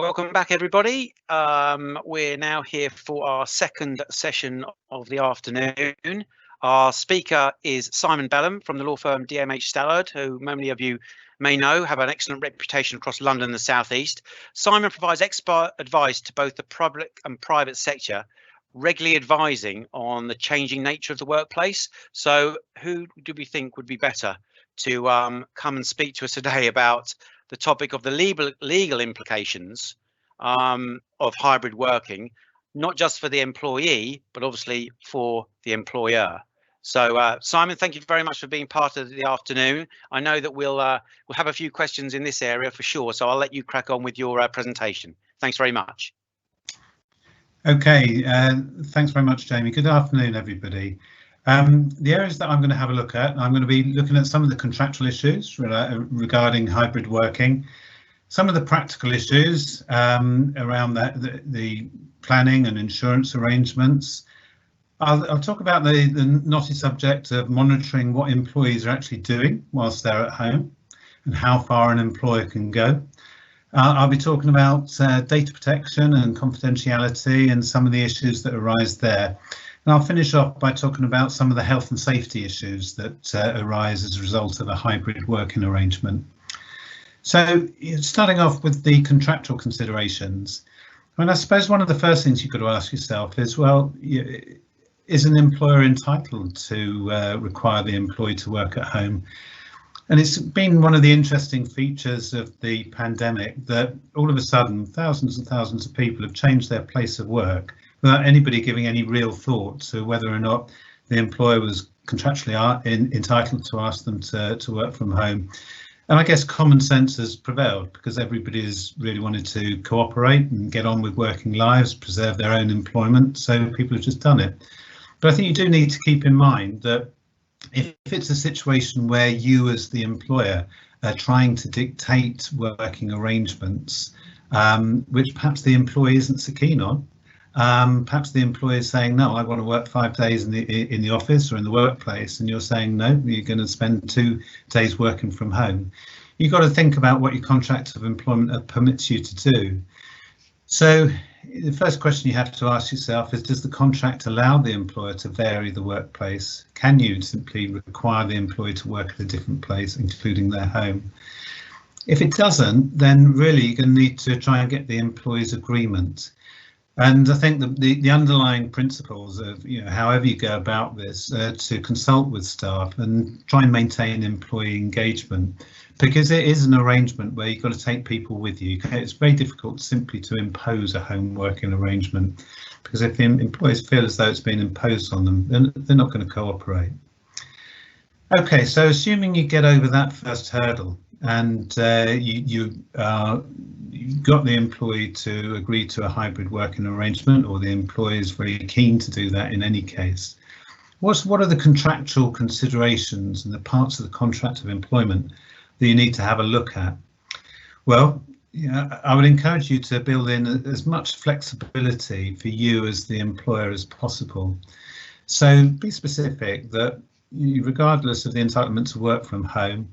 Welcome back, everybody. We're now here for our second session of the afternoon. Our speaker is Simon Bellm from the law firm DMH Stallard, who many of you may know have an excellent reputation across London and the South East. Simon provides expert advice to both the public and private sector, regularly advising on the changing nature of the workplace. So who do we think would be better to come and speak to us today about the topic of the legal implications of hybrid working, not just for the employee, but obviously for the employer. So Simon, thank you very much for being part of the afternoon. I know that we'll have a few questions in this area for sure, so I'll let you crack on with your presentation. Thanks very much. Okay, thanks very much, Jamie. Good afternoon, everybody. The areas that I'm going to have a look at, I'm going to be looking at some of the contractual issues regarding hybrid working, some of the practical issues around the planning and insurance arrangements. I'll talk about the knotty subject of monitoring what employees are actually doing whilst they're at home and how far an employer can go. I'll be talking about data protection and confidentiality and some of the issues that arise there. And I'll finish off by talking about some of the health and safety issues that arise as a result of a hybrid working arrangement. So starting off with the contractual considerations, I suppose one of the first things you've got to ask yourself is, well, is an employer entitled to require the employee to work at home? And it's been one of the interesting features of the pandemic that all of a sudden thousands and thousands of people have changed their place of work without anybody giving any real thought to whether or not the employer was contractually entitled to ask them to work from home. And I guess common sense has prevailed because everybody has really wanted to cooperate and get on with working lives, preserve their own employment, so people have just done it. But I think you do need to keep in mind that if it's a situation where you as the employer are trying to dictate working arrangements, which perhaps the employee isn't so keen on, perhaps the employer is saying, no, I want to work 5 days in the office or in the workplace, and you're saying, no, you're going to spend 2 days working from home. You've got to think about what your contract of employment permits you to do. So the first question you have to ask yourself is, does the contract allow the employer to vary the workplace? Can you simply require the employee to work at a different place, including their home? If it doesn't, then really you're going to need to try and get the employee's agreement. And I think the underlying principles of, however you go about this, to consult with staff and try and maintain employee engagement, because it is an arrangement where you've got to take people with you. It's very difficult simply to impose a home working arrangement, because if the employees feel as though it's been imposed on them, then they're not going to cooperate. OK, so assuming you get over that first hurdle and you got the employee to agree to a hybrid working arrangement, or the employee is very keen to do that in any case, what are the contractual considerations and the parts of the contract of employment that you need to have a look at? Well, I would encourage you to build in as much flexibility for you as the employer as possible. So be specific that regardless of the entitlement to work from home,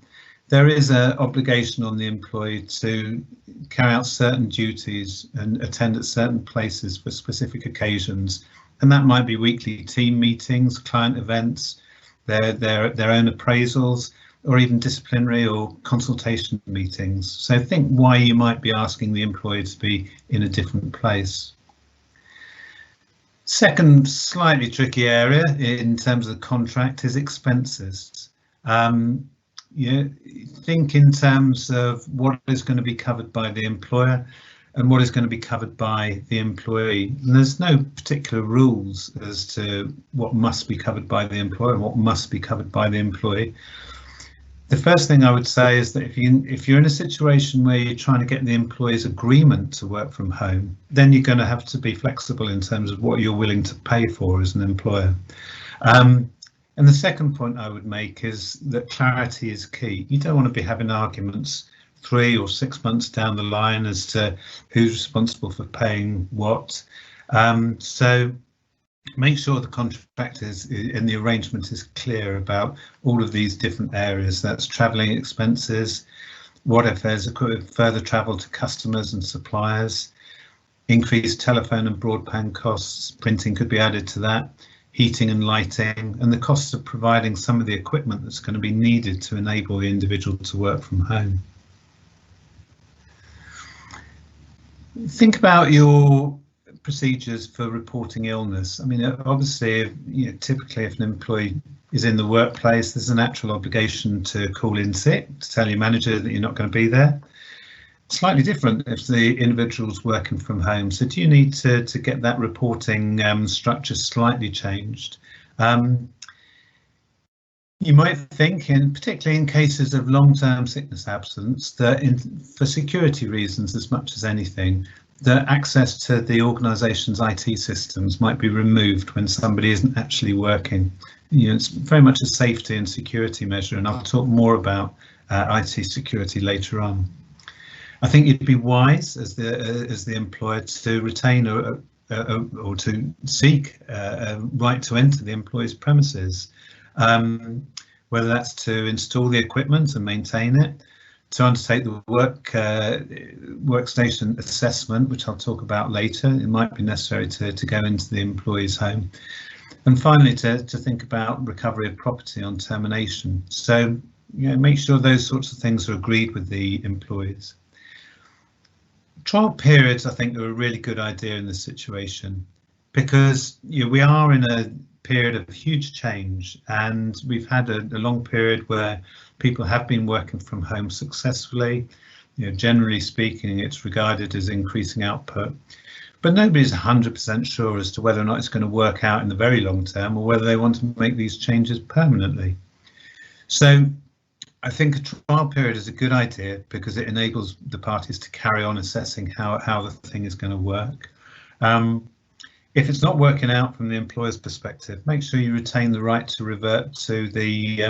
there is an obligation on the employee to carry out certain duties and attend at certain places for specific occasions. And that might be weekly team meetings, client events, their own appraisals, or even disciplinary or consultation meetings. So think why you might be asking the employee to be in a different place. Second slightly tricky area in terms of the contract is expenses. Think in terms of what is going to be covered by the employer and what is going to be covered by the employee. And there's no particular rules as to what must be covered by the employer and what must be covered by the employee. The first thing I would say is that if you're in a situation where you're trying to get the employee's agreement to work from home, then you're going to have to be flexible in terms of what you're willing to pay for as an employer. And the second point I would make is that clarity is key. You don't want to be having arguments 3 or 6 months down the line as to who's responsible for paying what. So make sure the contract and the arrangement is clear about all of these different areas. That's travelling expenses, What if there's a further travel to customers and suppliers? Increased telephone and broadband costs, printing could be added to that, heating and lighting, and the costs of providing some of the equipment that's going to be needed to enable the individual to work from home. Think about your procedures for reporting illness. I mean, obviously, typically if an employee is in the workplace, there's a natural obligation to call in sick, to tell your manager that you're not going to be there. Slightly different if the individual's working from home. So do you need to get that reporting structure slightly changed? You might think, particularly in cases of long-term sickness absence, that for security reasons as much as anything, that access to the organisation's IT systems might be removed when somebody isn't actually working. It's very much a safety and security measure, and I'll talk more about IT security later on. I think it'd be wise as the employer to retain or to seek a right to enter the employee's premises, whether that's to install the equipment and maintain it, to undertake the workstation assessment, which I'll talk about later. It might be necessary to go into the employee's home, and finally to think about recovery of property on termination. So make sure those sorts of things are agreed with the employees. Trial periods, I think, are a really good idea in this situation, because we are in a period of huge change, and we've had a long period where people have been working from home successfully. Generally speaking, it's regarded as increasing output, but nobody's 100% sure as to whether or not it's going to work out in the very long term, or whether they want to make these changes permanently. So I think a trial period is a good idea because it enables the parties to carry on assessing how the thing is going to work. If it's not working out from the employer's perspective, make sure you retain the right to revert to the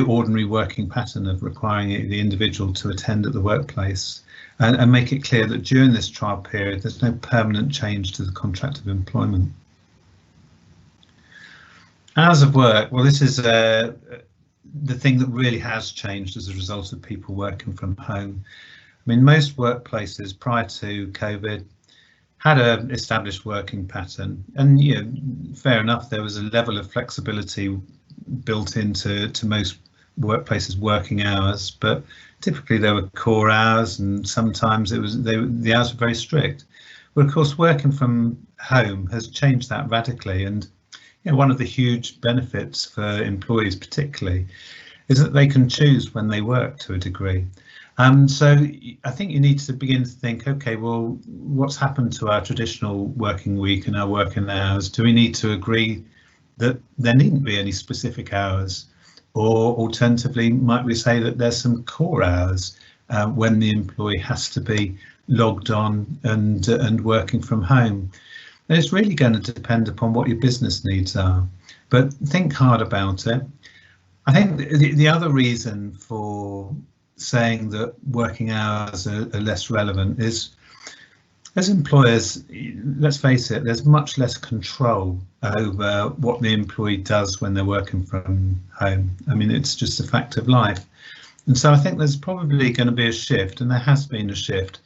ordinary working pattern of requiring the individual to attend at the workplace, and make it clear that during this trial period there's no permanent change to the contract of employment. Hours of work, well, this is the thing that really has changed as a result of people working from home. I mean, most workplaces prior to COVID had an established working pattern, and fair enough, there was a level of flexibility built into most workplaces' working hours, but typically there were core hours, and sometimes the hours were very strict. But of course, working from home has changed that radically, and one of the huge benefits for employees particularly is that they can choose when they work to a degree. So I think you need to begin to think, okay, well, what's happened to our traditional working week and our working hours? Do we need to agree that there needn't be any specific hours? Or alternatively, might we say that there's some core hours when the employee has to be logged on and working from home? And it's really going to depend upon what your business needs are, but think hard about it. I think the other reason for saying that working hours are less relevant is, as employers, let's face it, there's much less control over what the employee does when they're working from home. I mean, it's just a fact of life. And so I think there's probably going to be a shift, and there has been a shift,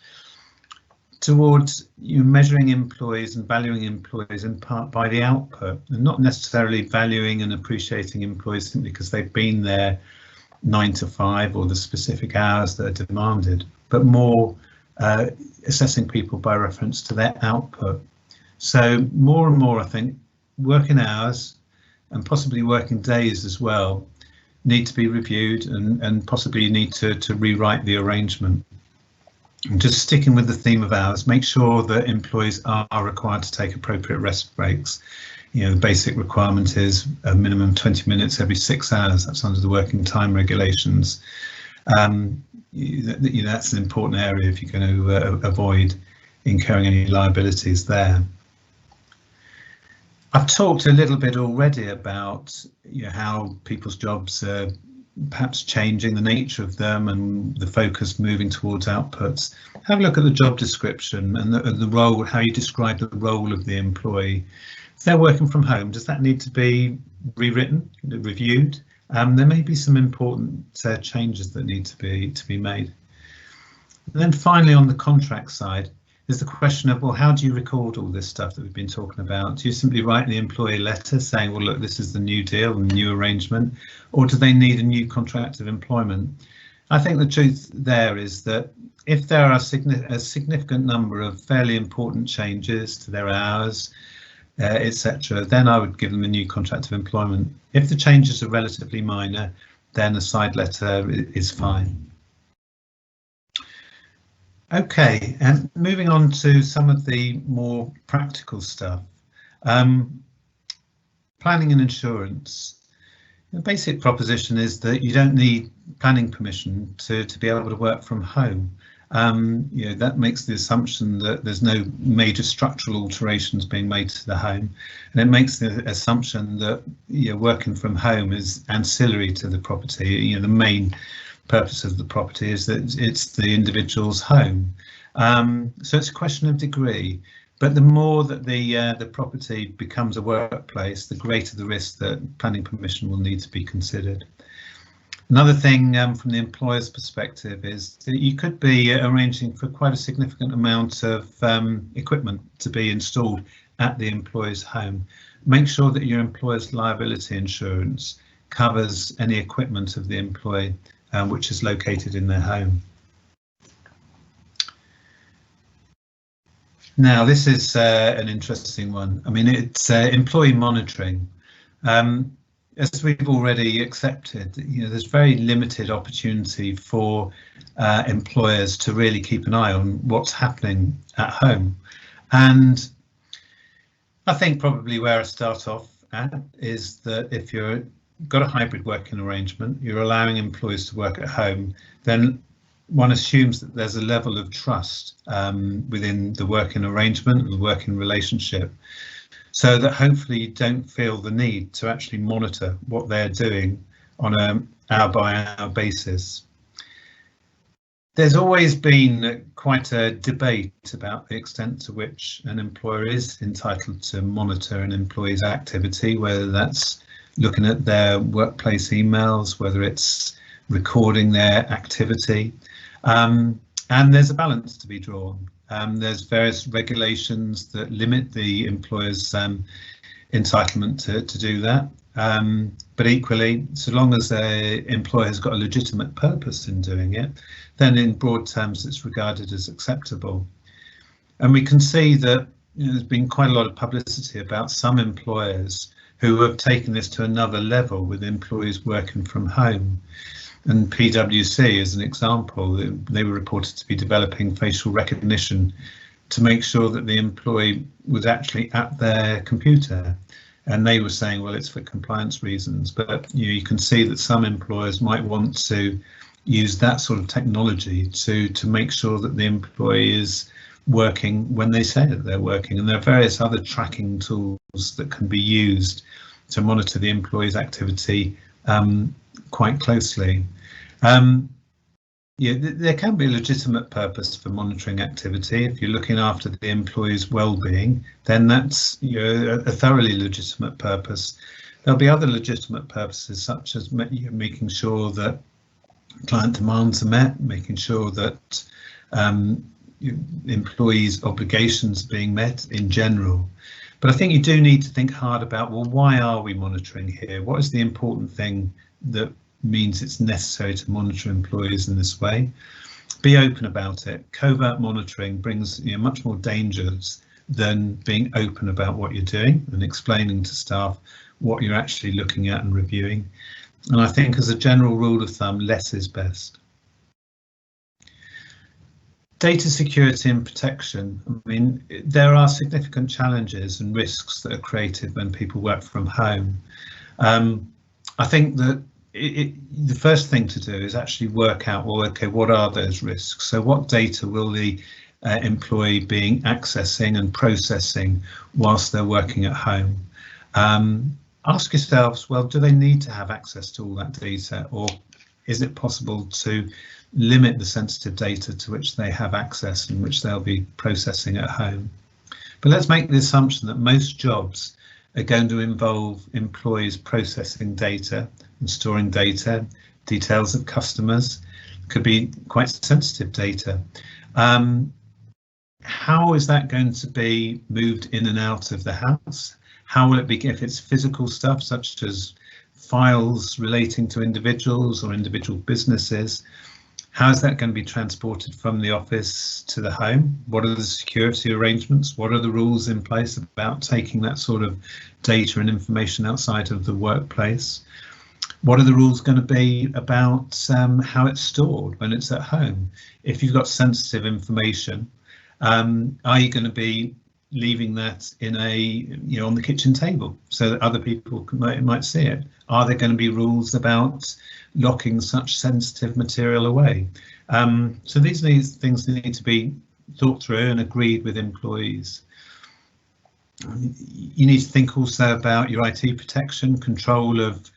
towards measuring employees and valuing employees in part by the output, and not necessarily valuing and appreciating employees simply because they've been there 9 to 5 or the specific hours that are demanded, but more assessing people by reference to their output. So more and more, I think, working hours and possibly working days as well need to be reviewed, and possibly you need to rewrite the arrangement. And just sticking with the theme of hours, make sure that employees are required to take appropriate rest breaks. The basic requirement is a minimum 20 minutes every 6 hours. That's under the working time regulations. That's an important area if you're going to avoid incurring any liabilities there. I've talked a little bit already about how people's jobs are perhaps changing, the nature of them, and the focus moving towards outputs. Have a look at the job description and the role, how you describe the role of the employee. If they're working from home, does that need to be rewritten, reviewed? there may be some important changes that need to be made. And then finally, on the contract side, is the question of, well, how do you record all this stuff that we've been talking about? Do you simply write the employee letter saying, well, look, this is the new deal and the new arrangement, or do they need a new contract of employment? I think the truth there is that if there are a significant number of fairly important changes to their hours, etc., then I would give them a new contract of employment. If the changes are relatively minor, then a side letter is fine. Okay, and moving on to some of the more practical stuff. Planning and insurance. The basic proposition is that you don't need planning permission to be able to work from home. That makes the assumption that there's no major structural alterations being made to the home, and it makes the assumption that working from home is ancillary to the property. The main purpose of the property is that it's the individual's home. So it's a question of degree, but the more that the property becomes a workplace, the greater the risk that planning permission will need to be considered. Another thing from the employer's perspective is that you could be arranging for quite a significant amount of equipment to be installed at the employee's home. Make sure that your employer's liability insurance covers any equipment of the employee which is located in their home. Now, this is an interesting one. I mean, it's employee monitoring. As we've already accepted, there's very limited opportunity for employers to really keep an eye on what's happening at home. And I think probably where I start off at is that if you've got a hybrid working arrangement, you're allowing employees to work at home, then one assumes that there's a level of trust within the working arrangement, the working relationship, so that hopefully you don't feel the need to actually monitor what they're doing on an hour-by-hour basis. There's always been quite a debate about the extent to which an employer is entitled to monitor an employee's activity, whether that's looking at their workplace emails, whether it's recording their activity. And there's a balance to be drawn. There's various regulations that limit the employer's entitlement to do that. But equally, so long as the employer has got a legitimate purpose in doing it, then in broad terms it's regarded as acceptable. And we can see that there's been quite a lot of publicity about some employers who have taken this to another level with employees working from home. And PwC, as an example, they were reported to be developing facial recognition to make sure that the employee was actually at their computer. And they were saying, well, it's for compliance reasons. But you can see that some employers might want to use that sort of technology to make sure that the employee is working when they say that they're working. And there are various other tracking tools that can be used to monitor the employee's activity quite closely. There can be a legitimate purpose for monitoring activity. If you're looking after the employee's well-being, then that's a thoroughly legitimate purpose. There'll be other legitimate purposes, such as making sure that client demands are met, making sure that employees' obligations are being met in general. But I think you do need to think hard about, well, why are we monitoring here? What is the important thing that means it's necessary to monitor employees in this way? Be open about it. Covert monitoring brings much more dangers than being open about what you're doing and explaining to staff what you're actually looking at and reviewing. And I think as a general rule of thumb, less is best. Data security and protection. I mean, there are significant challenges and risks that are created when people work from home. I think that the first thing to do is actually work out, well, okay, what are those risks? So what data will the employee be accessing and processing whilst they're working at home? Ask yourselves, well, do they need to have access to all that data, or is it possible to limit the sensitive data to which they have access and which they'll be processing at home? But let's make the assumption that most jobs are going to involve employees processing data and storing data, details of customers, could be quite sensitive data. How is that going to be moved in and out of the house? How will it be if it's physical stuff such as files relating to individuals or individual businesses? How is that going to be transported from the office to the home? What are the security arrangements? What are the rules in place about taking that sort of data and information outside of the workplace? What are the rules going to be about how it's stored when it's at home? If you've got sensitive information, are you going to be leaving that in on the kitchen table so that other people might see it? Are there going to be rules about locking such sensitive material away? So these things need to be thought through and agreed with employees. You need to think also about your IT protection, control of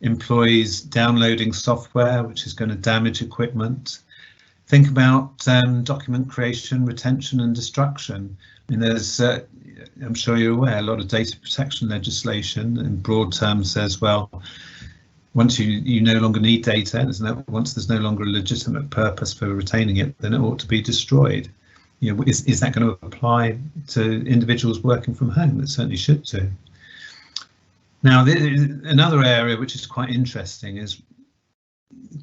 employees downloading software which is going to damage equipment. Think about document creation, retention and destruction. I mean, there's, I'm sure you're aware, a lot of data protection legislation in broad terms says, well, once you no longer need data, once there's no longer a legitimate purpose for retaining it, then it ought to be destroyed. You know, is that going to apply to individuals working from home? It certainly should do. Now, another area which is quite interesting is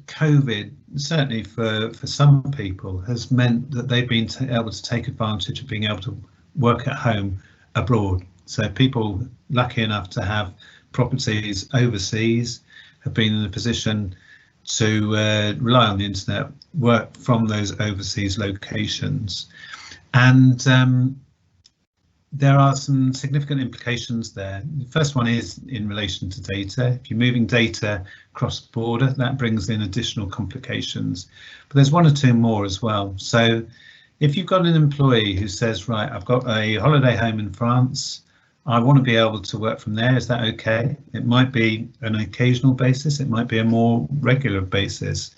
COVID, certainly for some people, has meant that they've been able to take advantage of being able to work at home abroad. So people lucky enough to have properties overseas have been in a position to rely on the internet, work from those overseas locations. And there are some significant implications there. The first one is in relation to data. If you're moving data cross border, that brings in additional complications. But there's one or two more as well. So if you've got an employee who says, right, I've got a holiday home in France, I want to be able to work from there, is that okay? It might be an occasional basis, it might be a more regular basis.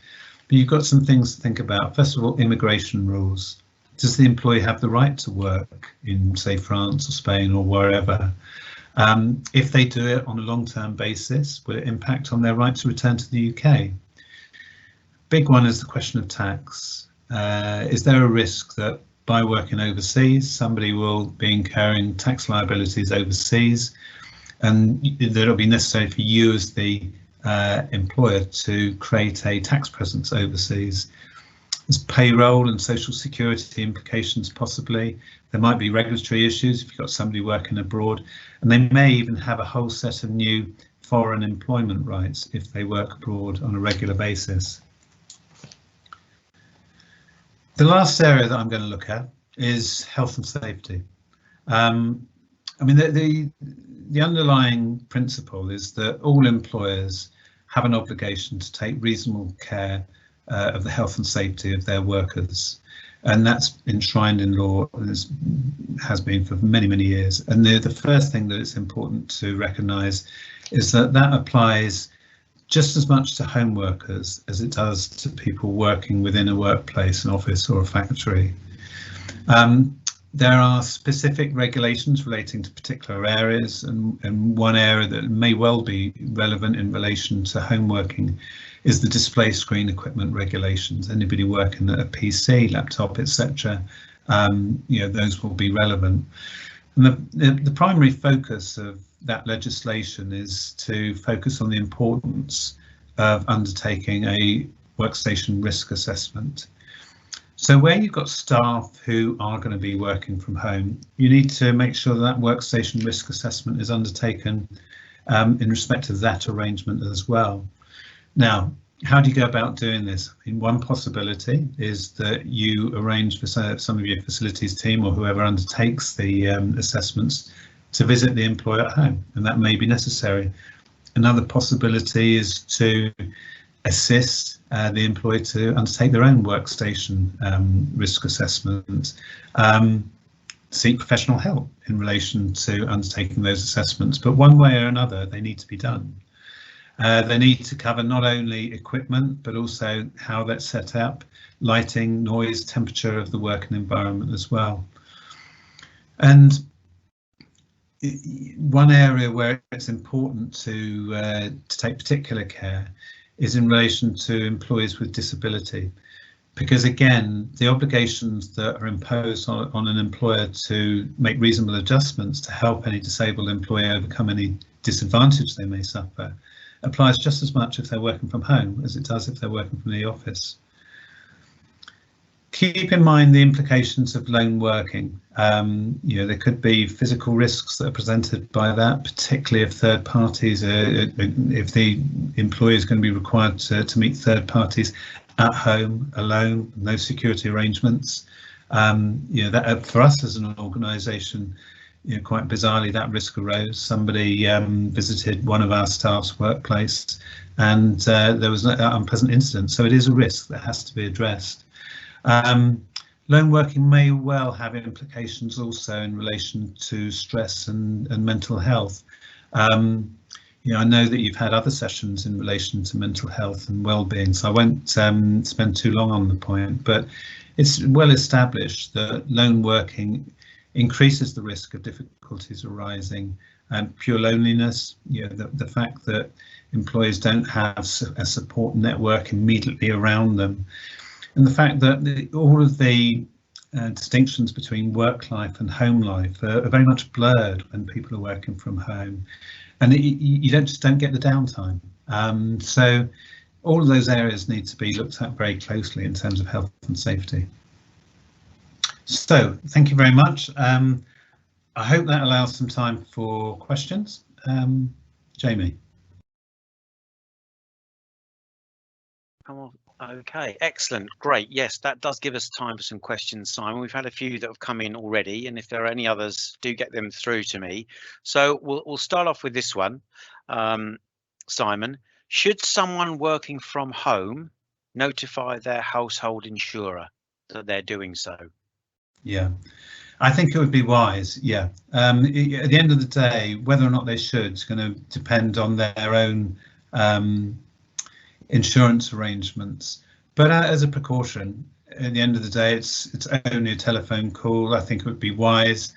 But you've got some things to think about. First of all, immigration rules. Does the employee have the right to work in, say, France or Spain or wherever? If they do it on a long-term basis, will it impact on their right to return to the UK? Big one is the question of tax. Is there a risk that by working overseas, somebody will be incurring tax liabilities overseas, and that it'll be necessary for you as the employer to create a tax presence overseas? There's payroll and social security implications possibly. There might be regulatory issues if you've got somebody working abroad, and they may even have a whole set of new foreign employment rights if they work abroad on a regular basis. The last area that I'm going to look at is health and safety. I mean, the underlying principle is that all employers have an obligation to take reasonable care of the health and safety of their workers, and that's enshrined in law and has been for many, many years. And the first thing that it's important to recognise is that that applies just as much to home workers as it does to people working within a workplace, an office or a factory. There are specific regulations relating to particular areas, and one area that may well be relevant in relation to home working is the display screen equipment regulations. Anybody working at a PC, laptop, etc., those will be relevant. And the primary focus of that legislation is to focus on the importance of undertaking a workstation risk assessment. So where you've got staff who are going to be working from home, you need to make sure that workstation risk assessment is undertaken in respect of that arrangement as well. Now, how do you go about doing this? I mean, one possibility is that you arrange for some of your facilities team or whoever undertakes the assessments to visit the employer at home, and that may be necessary. Another possibility is to assist the employee to undertake their own workstation risk assessment, seek professional help in relation to undertaking those assessments, but one way or another they need to be done. They need to cover not only equipment but also how that's set up, lighting, noise, temperature of the working environment as well. And one area where it's important to take particular care is in relation to employees with disability, because again, the obligations that are imposed on an employer to make reasonable adjustments to help any disabled employee overcome any disadvantage they may suffer applies just as much if they're working from home as it does if they're working from the office. Keep in mind the implications of lone working. There could be physical risks that are presented by that, particularly if third parties, if the employee is going to be required to meet third parties at home, alone, no security arrangements. That for us as an organisation, quite bizarrely, that risk arose. Somebody visited one of our staff's workplace, and there was an unpleasant incident. So it is a risk that has to be addressed. Lone working may well have implications also in relation to stress and mental health. I know that you've had other sessions in relation to mental health and well-being, so I won't spend too long on the point, but it's well established that lone working increases the risk of difficulties arising, and pure loneliness, the fact that employees don't have a support network immediately around them, and the fact that all of the distinctions between work life and home life are very much blurred when people are working from home, and you just don't get the downtime. So all of those areas need to be looked at very closely in terms of health and safety. So thank you very much. I hope that allows some time for questions. Jamie. Okay, excellent, great. Yes, that does give us time for some questions, Simon. We've had a few that have come in already, and if there are any others, do get them through to me. So we'll start off with this one. Simon, should someone working from home notify their household insurer that they're doing so? Yeah, I think it would be wise. Yeah, at the end of the day, whether or not they should is going to depend on their own insurance arrangements, but as a precaution, at the end of the day, it's only a telephone call. I think it would be wise.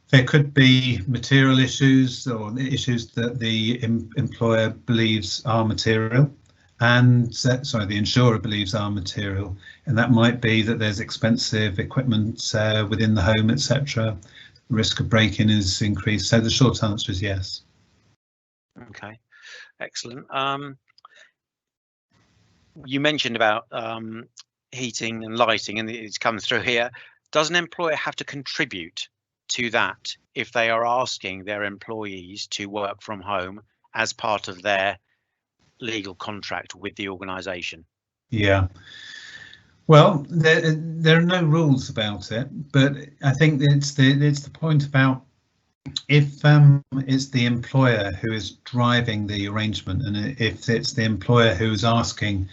There could be material issues or issues that the employer believes are material, and the insurer believes are material, and that might be that there's expensive equipment within the home, etc. The risk of break-in is increased. So the short answer is yes. Okay, excellent. You mentioned about heating and lighting, and it's come through here. Does an employer have to contribute to that if they are asking their employees to work from home as part of their legal contract with the organisation? Yeah. Well, there are no rules about it, but I think it's the point about if it's the employer who is driving the arrangement, and if it's the employer who is asking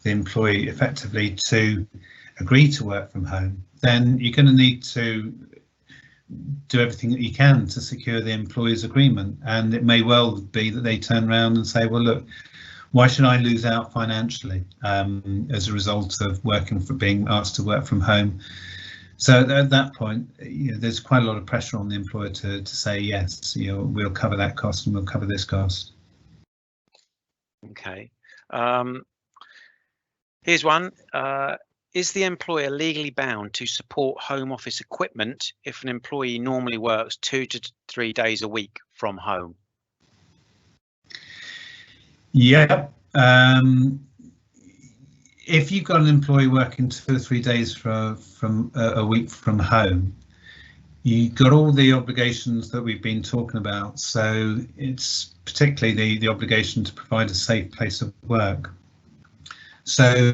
the employee effectively to agree to work from home, then you're going to need to do everything that you can to secure the employee's agreement. And it may well be that they turn around and say, well, look, why should I lose out financially as a result of being asked to work from home? So at that point, there's quite a lot of pressure on the employer to say yes, we'll cover that cost and we'll cover this cost. Okay. Here's one. Is the employer legally bound to support home office equipment if an employee normally works 2 to 3 days a week from home? Yeah. If you've got an employee working 2 or 3 days from a week from home, you've got all the obligations that we've been talking about. So it's particularly the obligation to provide a safe place of work. So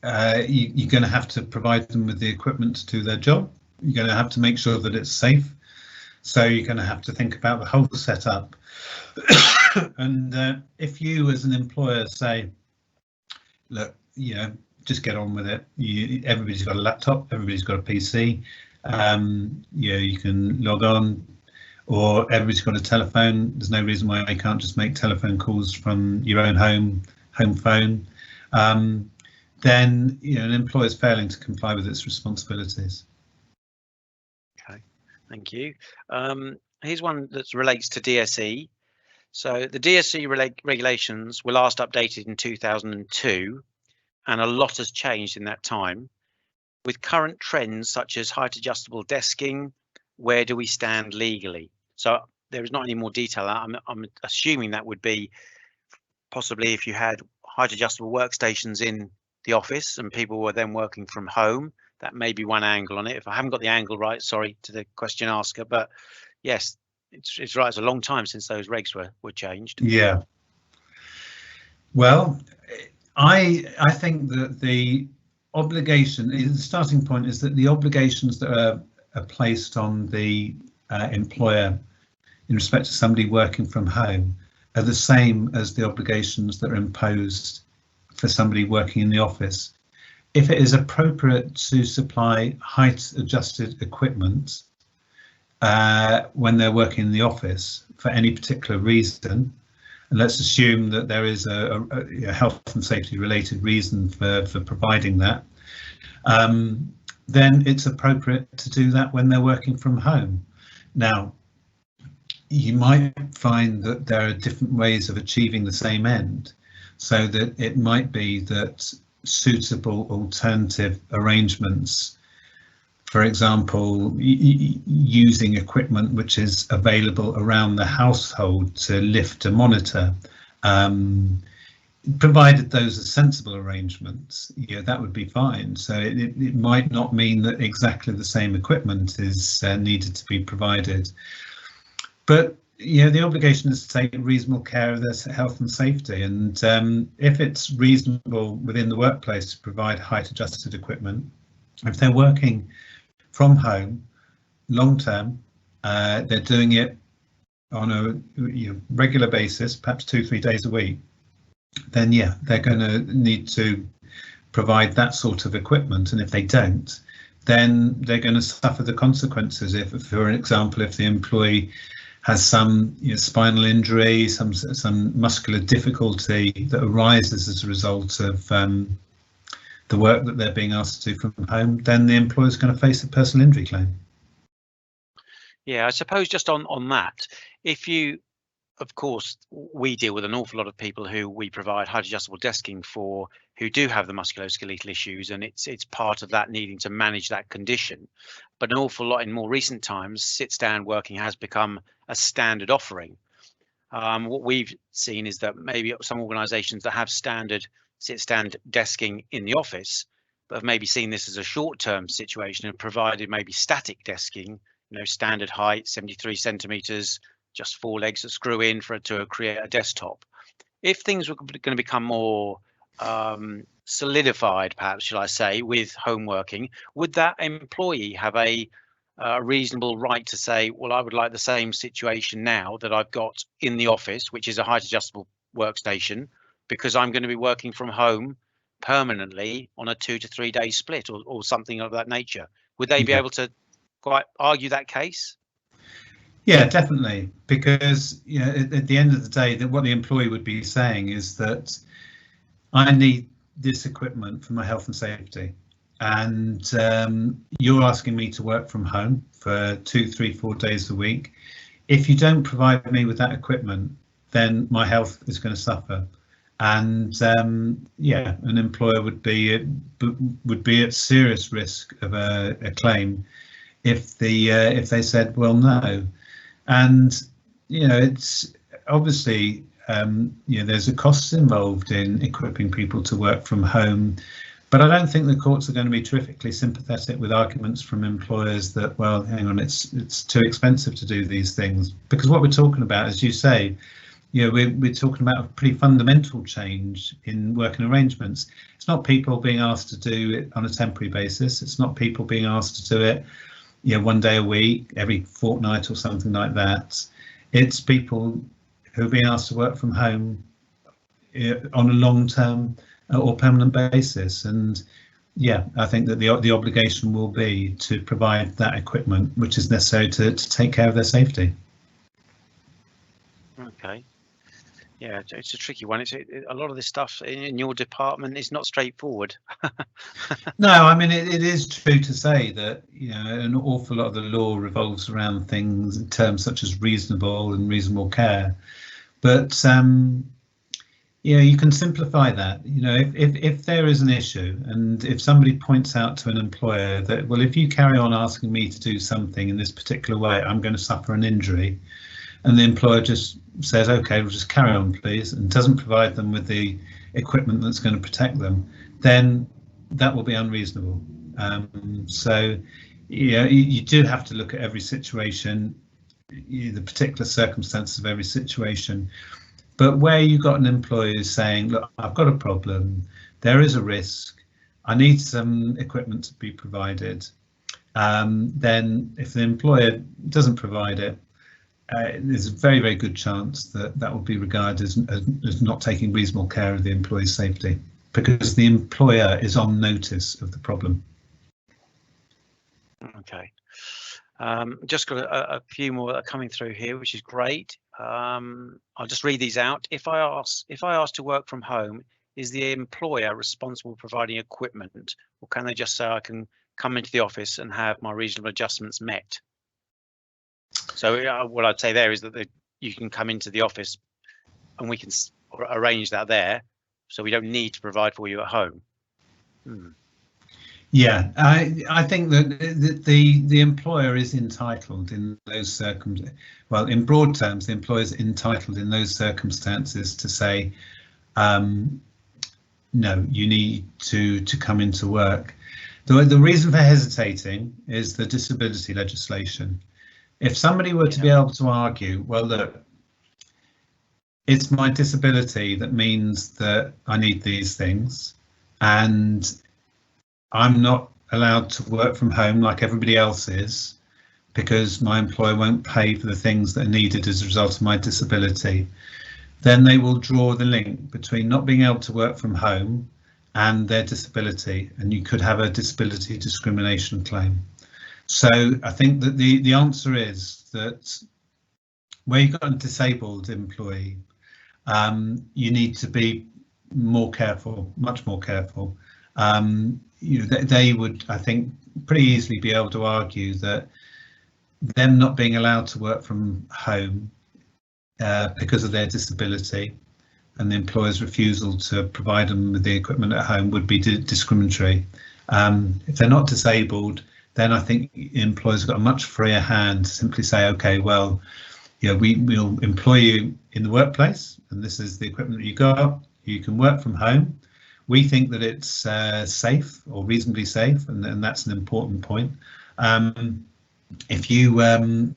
you're going to have to provide them with the equipment to do their job. You're going to have to make sure that it's safe. So you're going to have to think about the whole setup. And if you as an employer say, look, just get on with it. Everybody's got a laptop, everybody's got a PC. You can log on, or everybody's got a telephone. There's no reason why they can't just make telephone calls from your own home phone. Then an employer is failing to comply with its responsibilities. Okay, thank you. here's one that relates to DSE. So the DSE regulations were last updated in 2002, and a lot has changed in that time. With current trends such as height adjustable desking, where do we stand legally? So there is not any more detail. I'm assuming that would be possibly if you had height adjustable workstations in the office and people were then working from home. That may be one angle on it. If I haven't got the angle right, sorry to the question asker, but yes, it's right. It's a long time since those regs were changed. Yeah. Well, I think that the starting point is that the obligations that are placed on the employer in respect to somebody working from home are the same as the obligations that are imposed for somebody working in the office. If it is appropriate to supply height adjusted equipment when they're working in the office for any particular reason, and let's assume that there is a health and safety related reason for providing that, then it's appropriate to do that when they're working from home. Now, you might find that there are different ways of achieving the same end, so that it might be that suitable alternative arrangements, for example, using equipment which is available around the household to lift a monitor, provided those are sensible arrangements, that would be fine. So it might not mean that exactly the same equipment is needed to be provided. But the obligation is to take reasonable care of their health and safety, and if it's reasonable within the workplace to provide height adjusted equipment, if they're working from home long term, they're doing it on a regular basis, perhaps 2-3 days a week, then yeah, they're going to need to provide that sort of equipment, and if they don't, then they're going to suffer the consequences. If, for example, if the employee has some spinal injury, some muscular difficulty that arises as a result of the work that they're being asked to do from home, then the employer is going to face a personal injury claim. Yeah, I suppose just on that, if you, of course, we deal with an awful lot of people who we provide height adjustable desking for, who do have the musculoskeletal issues, and it's part of that needing to manage that condition. But an awful lot in more recent times, sit-stand working has become a standard offering. What we've seen is that maybe some organisations that have standard sit-stand desking in the office, but have maybe seen this as a short-term situation and provided maybe static desking, standard height, 73 centimetres, just 4 legs that screw in to create a desktop. If things were going to become more solidified, perhaps, shall I say, with home working, would that employee have a reasonable right to say, well, I would like the same situation now that I've got in the office, which is a height adjustable workstation, because I'm going to be working from home permanently on a 2 to 3 day split or something of that nature? Would they be able to quite argue that case? Yeah, definitely, because at the end of the day, what the employee would be saying is that I need this equipment for my health and safety, and you're asking me to work from home for 2, 3, 4 days a week. If you don't provide me with that equipment, then my health is going to suffer, and yeah, an employer would be at serious risk of a claim if they said, well, no. And it's obviously there's a cost involved in equipping people to work from home, but I don't think the courts are going to be terrifically sympathetic with arguments from employers that, well, hang on, it's too expensive to do these things, because what we're talking about, as you say, we're talking about a pretty fundamental change in working arrangements. It's not people being asked to do it on a temporary basis. It's not people being asked to do it 1 day a week, every fortnight or something like that. It's people who are being asked to work from home on a long-term or permanent basis. And yeah, I think that the obligation will be to provide that equipment which is necessary to take care of their safety. Okay. Yeah, it's a tricky one. A lot of this stuff in your department is not straightforward. No, I mean, it is true to say that, you know, an awful lot of the law revolves around things in terms such as reasonable and reasonable care. But, you know, you can simplify that. You know, if there is an issue and if somebody points out to an employer that, well, if you carry on asking me to do something in this particular way, I'm going to suffer an injury. And the employer just says, OK, we'll just carry on, please, and doesn't provide them with the equipment that's going to protect them, then that will be unreasonable. So, yeah, you do have to look at every situation, the particular circumstances of every situation. But where you've got an employer who's saying, look, I've got a problem, there is a risk, I need some equipment to be provided, then if the employer doesn't provide it, there's a very, very good chance that that will be regarded as not taking reasonable care of the employee's safety, because the employer is on notice of the problem. Okay. Just got a few more that are coming through here, which is great. I'll just read these out. If I ask to work from home, is the employer responsible for providing equipment, or can they just say I can come into the office and have my reasonable adjustments met? So what I'd say there is that you can come into the office and we can arrange that there, so we don't need to provide for you at home. Yeah, I think that the employer is entitled in those circumstances. Well, in broad terms, the employer is entitled in those circumstances to say, no, you need to come into work. The reason for hesitating is the disability legislation. If somebody were to be able to argue, well, look, it's my disability that means that I need these things, and I'm not allowed to work from home like everybody else is because my employer won't pay for the things that are needed as a result of my disability, then they will draw the link between not being able to work from home and their disability, and you could have a disability discrimination claim. So I think that the answer is that where you've got a disabled employee, you need to be more careful, much more careful. You know, they would, I think, pretty easily be able to argue that them not being allowed to work from home because of their disability and the employer's refusal to provide them with the equipment at home would be discriminatory. If they're not disabled, then I think employers have got a much freer hand to simply say, OK, well, you know, we'll employ you in the workplace and this is the equipment that you got. You can work from home. We think that it's safe or reasonably safe, and that's an important point. If you don't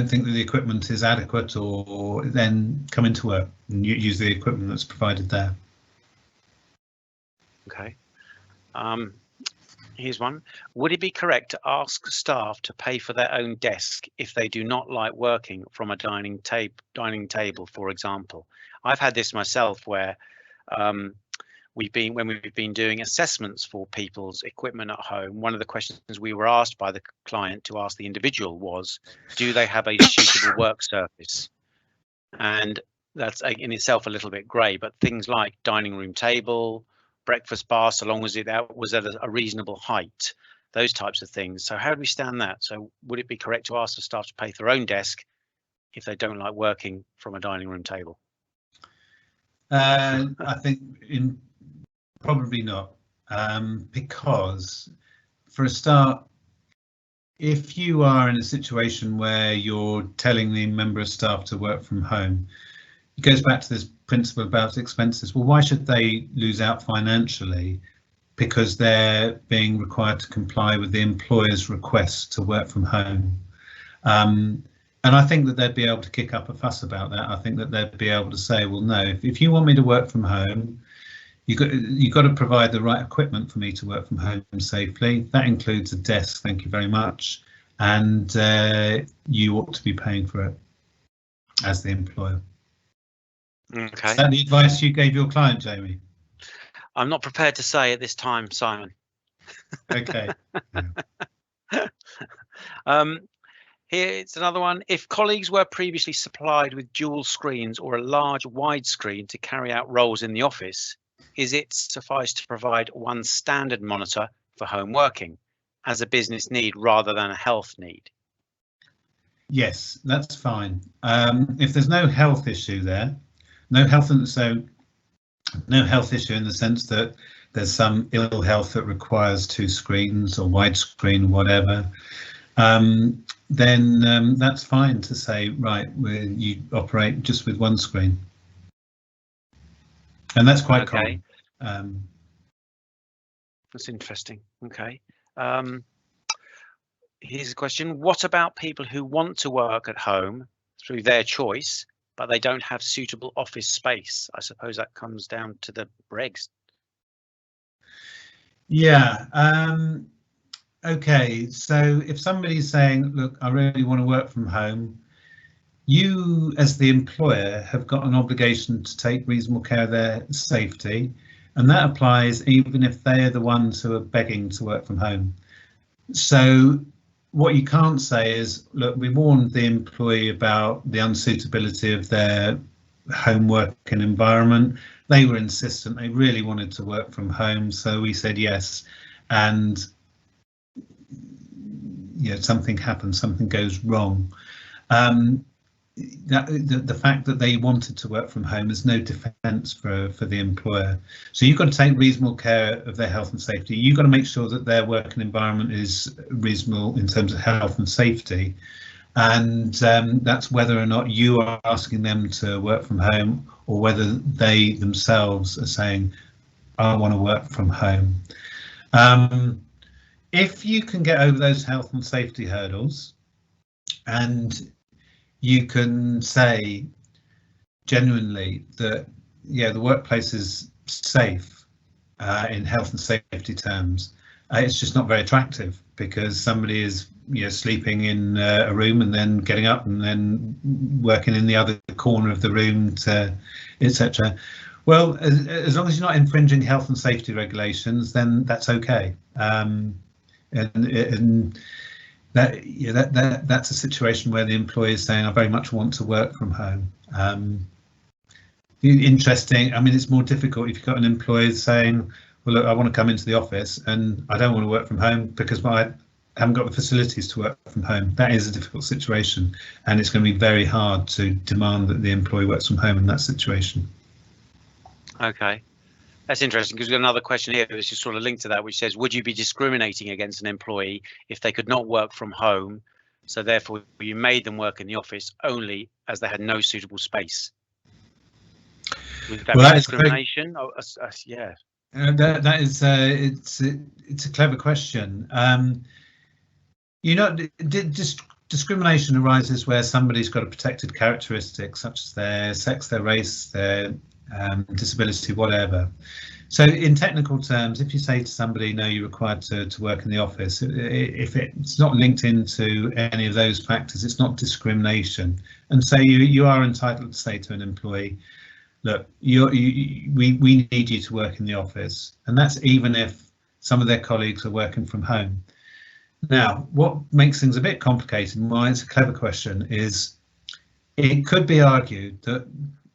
think that the equipment is adequate, or then come into work and use the equipment that's provided there. Okay. Here's one. Would it be correct to ask staff to pay for their own desk if they do not like working from a dining table, for example? I've had this myself where when we've been doing assessments for people's equipment at home, one of the questions we were asked by the client to ask the individual was, do they have a suitable work surface? And that's in itself a little bit grey, but things like dining room table, breakfast bar, so long as it was at a reasonable height, those types of things. So how do we stand that? So would it be correct to ask the staff to pay for their own desk if they don't like working from a dining room table? I think probably not, because for a start, if you are in a situation where you're telling the member of staff to work from home, it goes back to this principle about expenses. Well, why should they lose out financially because they're being required to comply with the employer's request to work from home? And I think that they'd be able to kick up a fuss about that. I think that they'd be able to say, well, no, if you want me to work from home, you've got to provide the right equipment for me to work from home safely. That includes a desk, thank you very much. And you ought to be paying for it as the employer. Okay. Is that the advice you gave your client, Jamie? I'm not prepared to say at this time, Simon. Okay. Here it's another one. If colleagues were previously supplied with dual screens or a large widescreen to carry out roles in the office, is it suffice to provide one standard monitor for home working as a business need rather than a health need? Yes, that's fine. If there's no health issue there, no health issue in the sense that there's some ill health that requires two screens or widescreen, whatever, then that's fine to say, right, you operate just with one screen. And that's quite common. That's interesting. Okay. Here's a question. What about people who want to work at home through their choice, but they don't have suitable office space? I suppose that comes down to the regs. Yeah. Okay, so if somebody's saying, look, I really want to work from home, you as the employer have got an obligation to take reasonable care of their safety, and that applies even if they're the ones who are begging to work from home. So what you can't say is, look, we warned the employee about the unsuitability of their home working environment. They were insistent, they really wanted to work from home, so we said yes, and something happens, something goes wrong. The fact that they wanted to work from home is no defence for the employer. So you've got to take reasonable care of their health and safety. You've got to make sure that their working environment is reasonable in terms of health and safety. And that's whether or not you are asking them to work from home or whether they themselves are saying, I want to work from home. If you can get over those health and safety hurdles and you can say genuinely that, yeah, the workplace is safe in health and safety terms, it's just not very attractive because somebody is sleeping in a room and then getting up and then working in the other corner of the room, etc. Well, as long as you're not infringing health and safety regulations, then that's okay. And that's a situation where the employee is saying, I very much want to work from home. Interesting. I mean, it's more difficult if you've got an employee saying, well, look, I want to come into the office and I don't want to work from home because I haven't got the facilities to work from home. That is a difficult situation, and it's going to be very hard to demand that the employee works from home in that situation. Okay. That's interesting because we've got another question here that's just sort of linked to that, which says, would you be discriminating against an employee if they could not work from home, so therefore you made them work in the office only as they had no suitable space? Would that be discrimination? Yeah. That is, it's a clever question. Discrimination arises where somebody's got a protected characteristic, such as their sex, their race, their disability, whatever. So in technical terms, if you say to somebody, no, you're required to work in the office, if it's not linked into any of those factors, it's not discrimination. And so you are entitled to say to an employee, look, we need you to work in the office. And that's even if some of their colleagues are working from home. Now, what makes things a bit complicated, and why it's a clever question, is it could be argued that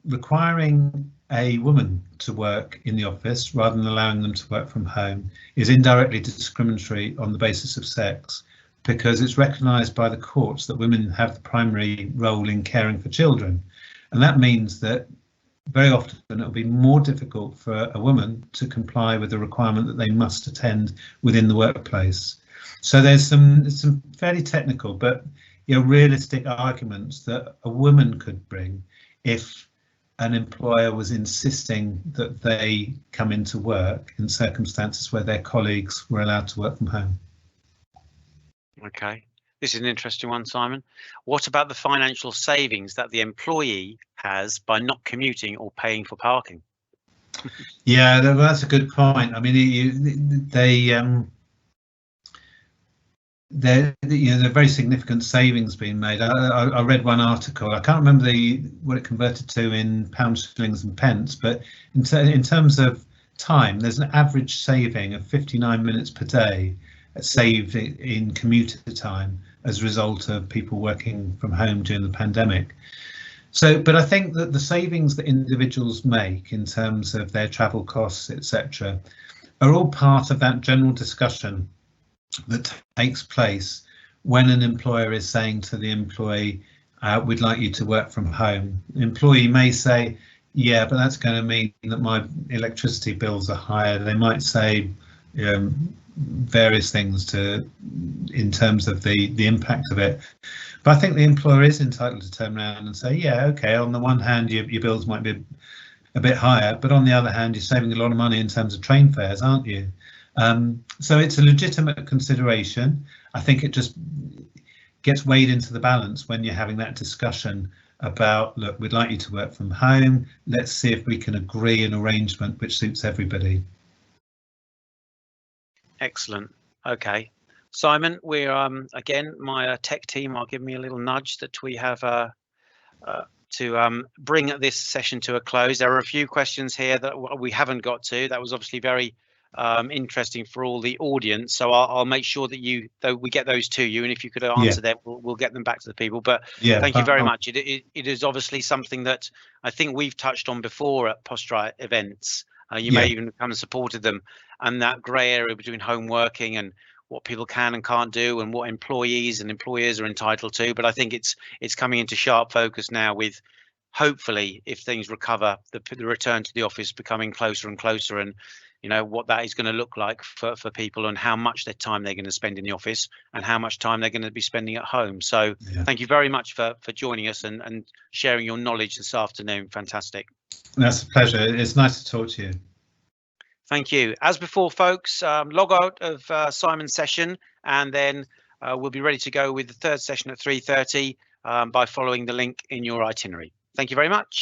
requiring a woman to work in the office rather than allowing them to work from home is indirectly discriminatory on the basis of sex, because it's recognised by the courts that women have the primary role in caring for children. And that means that very often it will be more difficult for a woman to comply with the requirement that they must attend within the workplace. So there's some fairly technical but realistic arguments that a woman could bring if an employer was insisting that they come into work in circumstances where their colleagues were allowed to work from home. Okay, this is an interesting one, Simon. What about the financial savings that the employee has by not commuting or paying for parking? Yeah, that's a good point. I mean, there are very significant savings being made. I read one article. I can't remember what it converted to in pounds, shillings and pence, but in terms of time, there's an average saving of 59 minutes per day saved in commuter time as a result of people working from home during the pandemic. So, but I think that the savings that individuals make in terms of their travel costs, etc., are all part of that general discussion that takes place when an employer is saying to the employee, we'd like you to work from home. The employee may say, yeah, but that's going to mean that my electricity bills are higher. They might say various things in terms of the impact of it. But I think the employer is entitled to turn around and say, yeah, OK, on the one hand, your bills might be a bit higher, but on the other hand, you're saving a lot of money in terms of train fares, aren't you? So it's a legitimate consideration. I think it just gets weighed into the balance when you're having that discussion about, look, we'd like you to work from home. Let's see if we can agree an arrangement which suits everybody. Excellent. OK. Simon, we're again, my tech team are giving me a little nudge that we have to bring this session to a close. There are a few questions here that we haven't got to. That was obviously very interesting for all the audience, so I'll make sure that we get those to you, and if you could answer them, we'll get them back to the people. But yeah, thank you very much. It is obviously something that I think we've touched on before at Postrite events. You may even come and supported them, and that grey area between home working and what people can and can't do and what employees and employers are entitled to. But I think it's coming into sharp focus now, with hopefully, if things recover, the return to the office becoming closer and closer, and you know what that is going to look like for people, and how much their time they're going to spend in the office and how much time they're going to be spending at home. So thank you very much for joining us and sharing your knowledge this afternoon. Fantastic. That's a pleasure. It's nice to talk to you. Thank you. As before, folks, log out of Simon's session, and then we'll be ready to go with the third session at 3:30 by following the link in your itinerary. Thank you very much.